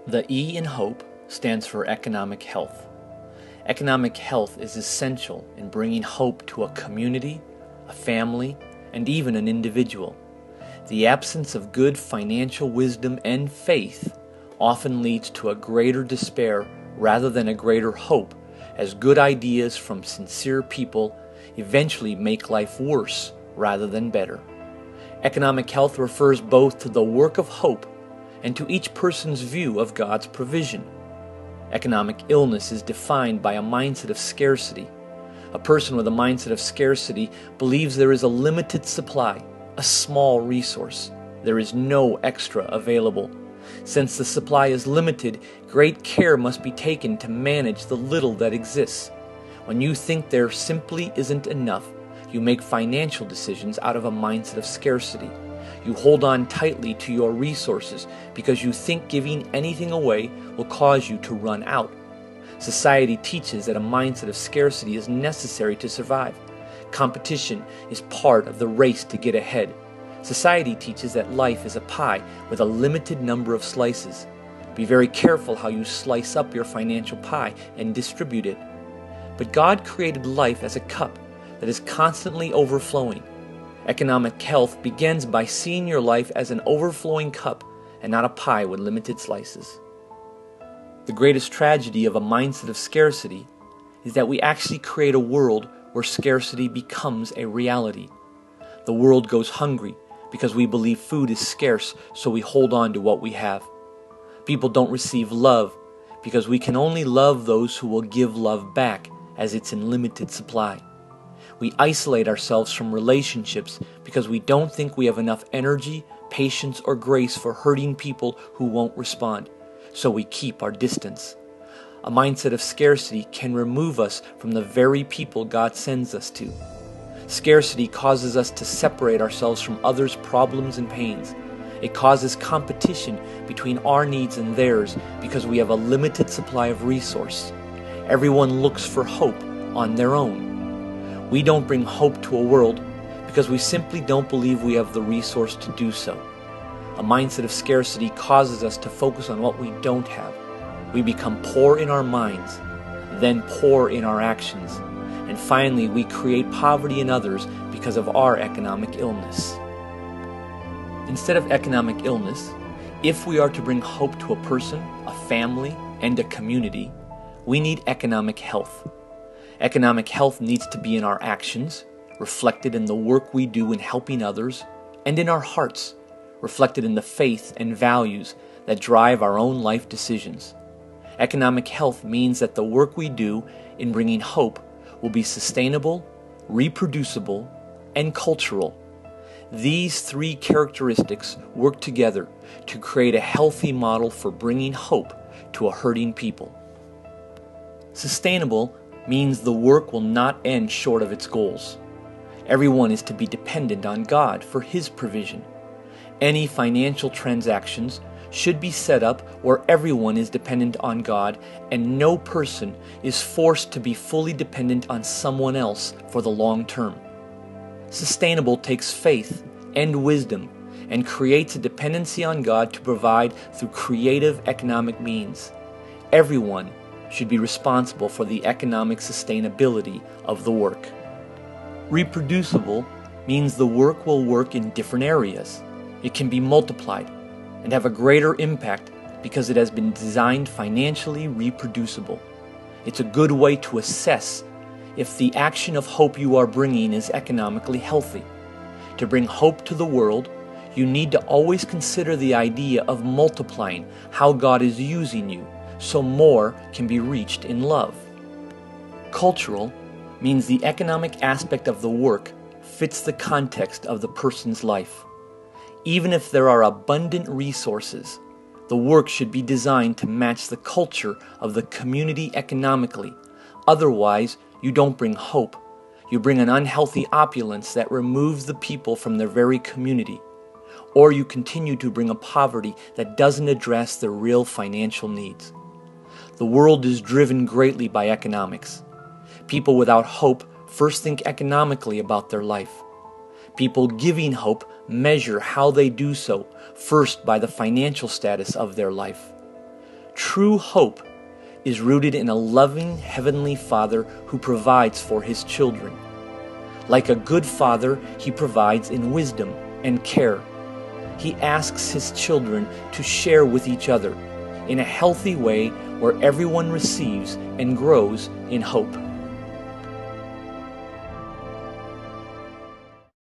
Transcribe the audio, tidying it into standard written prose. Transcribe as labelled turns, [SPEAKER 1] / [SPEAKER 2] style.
[SPEAKER 1] The E in HOPE stands for economic health. Economic health is essential in bringing hope to a community, a family, and even an individual. The absence of good financial wisdom and faith often leads to a greater despair rather than a greater hope, as good ideas from sincere people eventually make life worse rather than better. Economic health refers both to the work of hope and to each person's view of God's provision. Economic illness is defined by a mindset of scarcity. A person with a mindset of scarcity believes there is a limited supply, a small resource. There is no extra available. Since the supply is limited, great care must be taken to manage the little that exists. When you think there simply isn't enough, you make financial decisions out of a mindset of scarcity. You hold on tightly to your resources because you think giving anything away will cause you to run out. Society teaches that a mindset of scarcity is necessary to survive. Competition is part of the race to get ahead. Society teaches that life is a pie with a limited number of slices. Be very careful how you slice up your financial pie and distribute it. But God created life as a cup that is constantly overflowing. Economic health begins by seeing your life as an overflowing cup and not a pie with limited slices. The greatest tragedy of a mindset of scarcity is that we actually create a world where scarcity becomes a reality. The world goes hungry because we believe food is scarce, so we hold on to what we have. People don't receive love because we can only love those who will give love back, as it's in limited supply. We isolate ourselves from relationships because we don't think we have enough energy, patience, or grace for hurting people who won't respond, so we keep our distance. A mindset of scarcity can remove us from the very people God sends us to. Scarcity causes us to separate ourselves from others' problems and pains. It causes competition between our needs and theirs because we have a limited supply of resource. Everyone looks for hope on their own. We don't bring hope to a world because we simply don't believe we have the resource to do so. A mindset of scarcity causes us to focus on what we don't have. We become poor in our minds, then poor in our actions, and finally we create poverty in others because of our economic illness. Instead of economic illness, if we are to bring hope to a person, a family, and a community, we need economic health. Economic health needs to be in our actions, reflected in the work we do in helping others, and in our hearts, reflected in the faith and values that drive our own life decisions. Economic health means that the work we do in bringing hope will be sustainable, reproducible, and cultural. These three characteristics work together to create a healthy model for bringing hope to a hurting people. Sustainable means the work will not end short of its goals. Everyone is to be dependent on God for His provision. Any financial transactions should be set up where everyone is dependent on God and no person is forced to be fully dependent on someone else for the long term. Sustainable takes faith and wisdom and creates a dependency on God to provide through creative economic means. Everyone should be responsible for the economic sustainability of the work. Reproducible means the work will work in different areas. It can be multiplied and have a greater impact because it has been designed financially reproducible. It's a good way to assess if the action of hope you are bringing is economically healthy. To bring hope to the world, you need to always consider the idea of multiplying how God is using you so more can be reached in love. Cultural means the economic aspect of the work fits the context of the person's life. Even if there are abundant resources, the work should be designed to match the culture of the community economically. Otherwise, you don't bring hope. You bring an unhealthy opulence that removes the people from their very community. Or you continue to bring a poverty that doesn't address their real financial needs. The world is driven greatly by economics. People without hope first think economically about their life. People giving hope measure how they do so first by the financial status of their life. true hope is rooted in a loving Heavenly Father who provides for His children. Like a good father, He provides in wisdom and care. He asks His children to share with each other in a healthy way where everyone receives and grows in hope.